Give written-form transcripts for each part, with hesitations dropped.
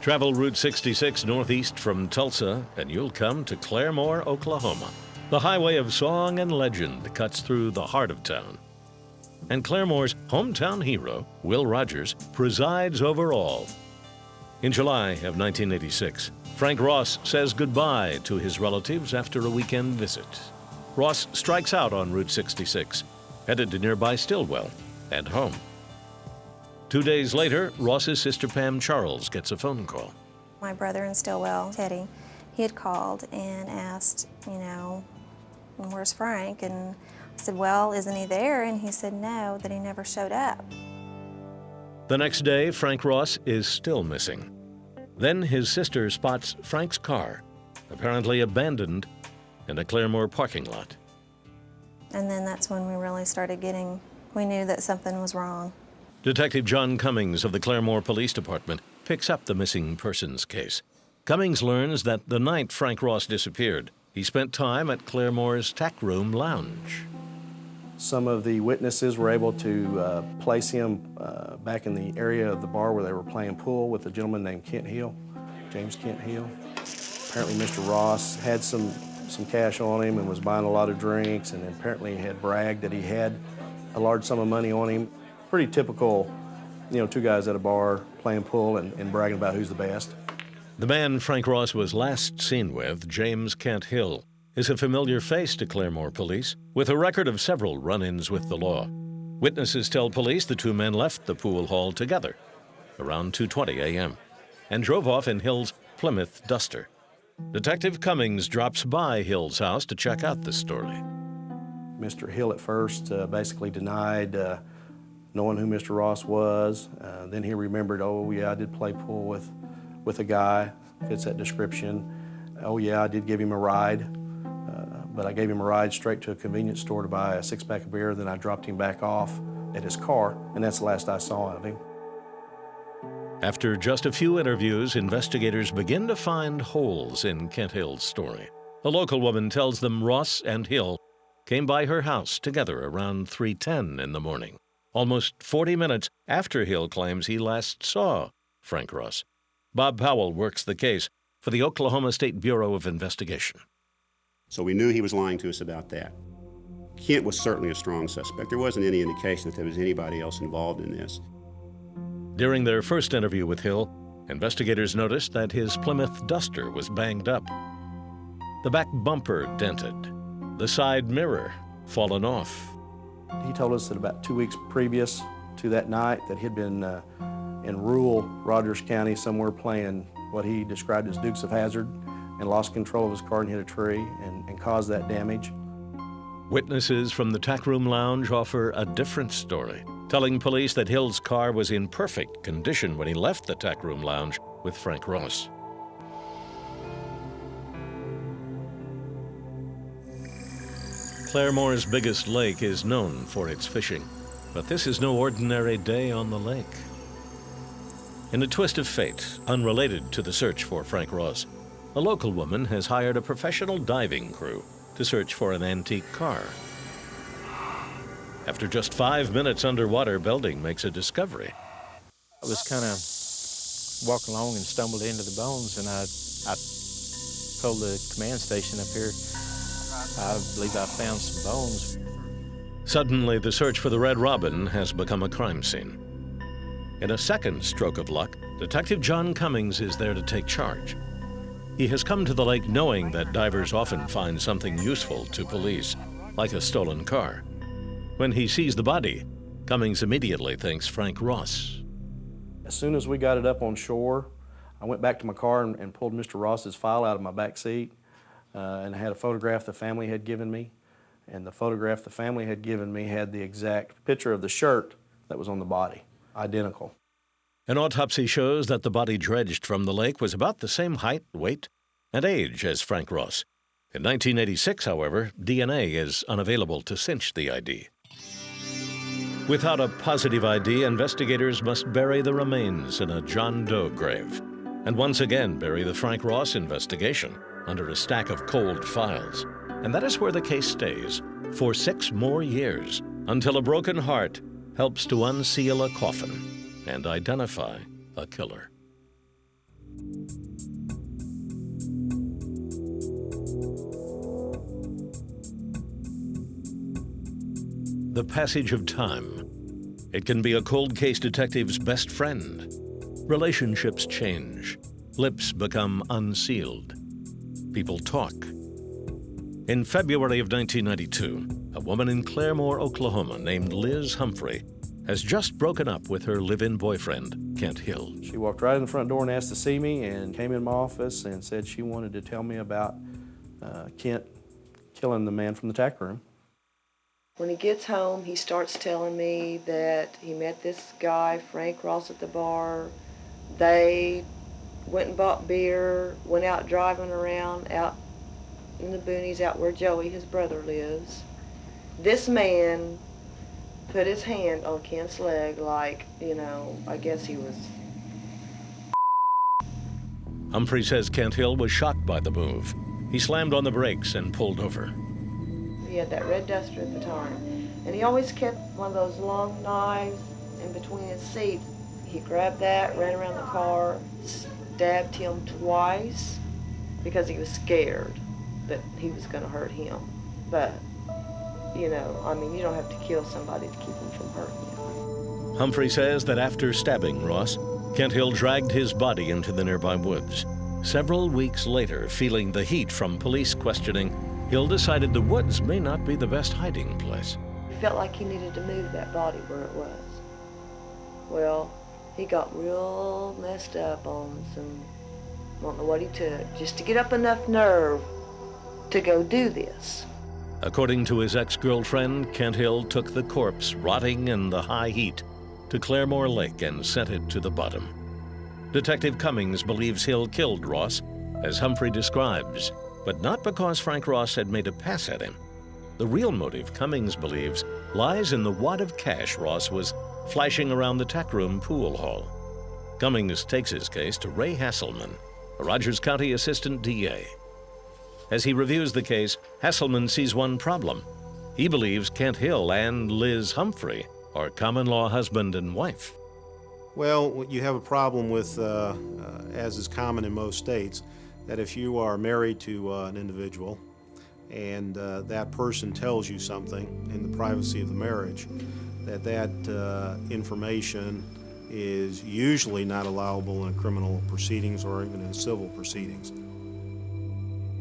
Travel Route 66 northeast from Tulsa, and you'll come to Claremore, Oklahoma. The highway of song and legend cuts through the heart of town. And Claremore's hometown hero, Will Rogers, presides over all. In July of 1986, Frank Ross says goodbye to his relatives after a weekend visit. Ross strikes out on Route 66, headed to nearby Stillwell and home. 2 days later, Ross's sister Pam Charles gets a phone call. My brother in Stillwell, Teddy, he had called and asked, where's Frank? And I said, well, isn't he there? And he said no, that he never showed up. The next day, Frank Ross is still missing. Then his sister spots Frank's car, apparently abandoned, in a Claremore parking lot. And then that's when we really started we knew that something was wrong. Detective John Cummings of the Claremore Police Department picks up the missing persons case. Cummings learns that the night Frank Ross disappeared, he spent time at Claremore's Tack Room Lounge. Some of the witnesses were able to place him back in the area of the bar where they were playing pool with a gentleman named Kent Hill, James Kent Hill. Apparently Mr. Ross had some cash on him and was buying a lot of drinks, and apparently had bragged that he had a large sum of money on him. Pretty typical, two guys at a bar playing pool and bragging about who's the best. The man Frank Ross was last seen with, James Kent Hill, is a familiar face to Claremore police, with a record of several run-ins with the law. Witnesses tell police the two men left the pool hall together around 2:20 a.m. and drove off in Hill's Plymouth Duster. Detective Cummings drops by Hill's house to check out the story. Mr. Hill at first basically denied knowing who Mr. Ross was. Then he remembered, oh yeah, I did play pool with a guy, fits that description. Oh yeah, I did give him a ride, but I gave him a ride straight to a convenience store to buy a six-pack of beer, then I dropped him back off at his car, and that's the last I saw of him. After just a few interviews, investigators begin to find holes in Kent Hill's story. A local woman tells them Ross and Hill came by her house together around 3:10 in the morning, almost 40 minutes after Hill claims he last saw Frank Ross. Bob Powell works the case for the Oklahoma State Bureau of Investigation. So we knew he was lying to us about that. Kent was certainly a strong suspect. There wasn't any indication that there was anybody else involved in this. During their first interview with Hill, investigators noticed that his Plymouth Duster was banged up, the back bumper dented, the side mirror fallen off. He told us that about 2 weeks previous to that night that he'd been in rural Rogers County somewhere playing what he described as Dukes of Hazzard and lost control of his car and hit a tree and caused that damage. Witnesses from the Tack Room Lounge offer a different story, telling police that Hill's car was in perfect condition when he left the Tack Room Lounge with Frank Ross. Claremore's biggest lake is known for its fishing, but this is no ordinary day on the lake. In a twist of fate, unrelated to the search for Frank Ross, a local woman has hired a professional diving crew to search for an antique car. After just 5 minutes underwater, Belding makes a discovery. I was kind of walking along and stumbled into the bones, and I told the command station up here, I believe I found some bones. Suddenly, the search for the Red Robin has become a crime scene. In a second stroke of luck, Detective John Cummings is there to take charge. He has come to the lake knowing that divers often find something useful to police, like a stolen car. When he sees the body, Cummings immediately thinks Frank Ross. As soon as we got it up on shore, I went back to my car and pulled Mr. Ross's file out of my back seat, and I had a photograph the family had given me, and the photograph the family had given me had the exact picture of the shirt that was on the body, identical. An autopsy shows that the body dredged from the lake was about the same height, weight, and age as Frank Ross. In 1986, however, DNA is unavailable to cinch the ID. Without a positive ID, investigators must bury the remains in a John Doe grave, and once again bury the Frank Ross investigation under a stack of cold files. And that is where the case stays for 6 more years, until a broken heart helps to unseal a coffin and identify a killer. the passage of time. It can be a cold case detective's best friend. Relationships change. Lips become unsealed. People talk. In February of 1992, a woman in Claremore, Oklahoma named Liz Humphrey has just broken up with her live-in boyfriend, Kent Hill. She walked right in the front door and asked to see me and came in my office and said she wanted to tell me about Kent killing the man from the tack room. When he gets home, he starts telling me that he met this guy, Frank Ross, at the bar. They went and bought beer, went out driving around out in the boonies out where Joey, his brother, lives. This man put his hand on Kent's leg like, I guess he was... Humphrey says Kent Hill was shocked by the move. He slammed on the brakes and pulled over. He had that red Duster at the time. And he always kept one of those long knives in between his seats. He grabbed that, ran around the car, stabbed him twice because he was scared that he was going to hurt him. But, you don't have to kill somebody to keep him from hurting you. Humphrey says that after stabbing Ross, Kent Hill dragged his body into the nearby woods. Several weeks later, feeling the heat from police questioning, Hill decided the woods may not be the best hiding place. He felt like he needed to move that body where it was. Well, he got real messed up on some, I don't know what he took, just to get up enough nerve to go do this. According to his ex-girlfriend, Kent Hill took the corpse, rotting in the high heat, to Claremore Lake and sent it to the bottom. Detective Cummings believes Hill killed Ross, as Humphrey describes, but not because Frank Ross had made a pass at him. The real motive, Cummings believes, lies in the wad of cash Ross was flashing around the tackroom pool hall. Cummings takes his case to Ray Hasselman, a Rogers County Assistant DA. As he reviews the case, Hasselman sees one problem. He believes Kent Hill and Liz Humphrey are common-law husband and wife. Well, you have a problem with, as is common in most states, that if you are married to an individual and that person tells you something in the privacy of the marriage, that information is usually not allowable in criminal proceedings or even in civil proceedings.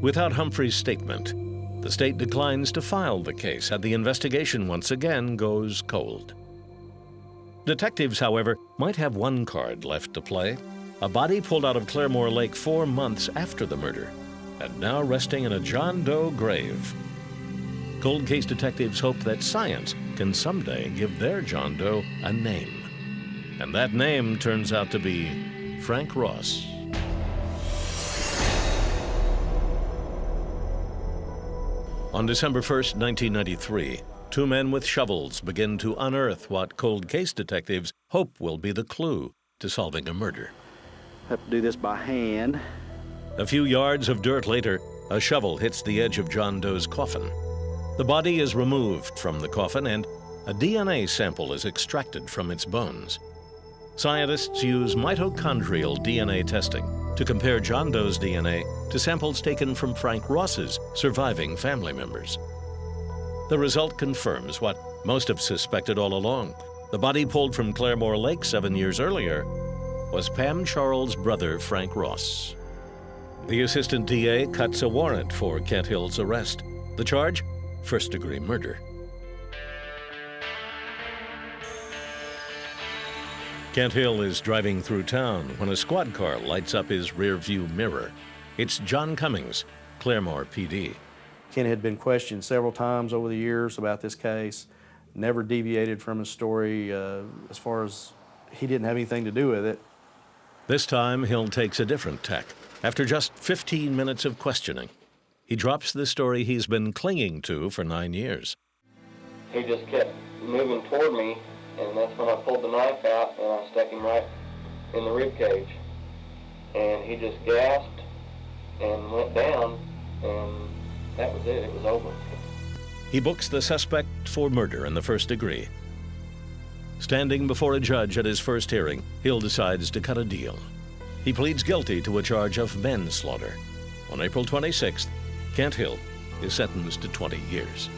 Without Humphrey's statement, the state declines to file the case, and the investigation once again goes cold. Detectives, however, might have one card left to play. A body pulled out of Claremore Lake 4 months after the murder, and now resting in a John Doe grave. Cold case detectives hope that science can someday give their John Doe a name. And that name turns out to be Frank Ross. On December 1st, 1993, 2 men with shovels begin to unearth what cold case detectives hope will be the clue to solving a murder. Have to do this by hand. A few yards of dirt later, a shovel hits the edge of John Doe's coffin. The body is removed from the coffin and a DNA sample is extracted from its bones. Scientists use mitochondrial DNA testing to compare John Doe's DNA to samples taken from Frank Ross's surviving family members. The result confirms what most have suspected all along. The body pulled from Claremore Lake 7 years earlier was Pam Charles' brother, Frank Ross. The assistant DA cuts a warrant for Kent Hill's arrest. The charge? First-degree murder. Kent Hill is driving through town when a squad car lights up his rear-view mirror. It's John Cummings, Claremore PD. Kent had been questioned several times over the years about this case, never deviated from his story as far as he didn't have anything to do with it. This time, Hill takes a different tack. After just 15 minutes of questioning, he drops the story he's been clinging to for 9 years. He just kept moving toward me, and that's when I pulled the knife out and I stuck him right in the rib cage. And he just gasped and went down, and that was it. It was over. He books the suspect for murder in the first degree. Standing before a judge at his first hearing, Hill decides to cut a deal. He pleads guilty to a charge of manslaughter. On April 26th, Kent Hill is sentenced to 20 years.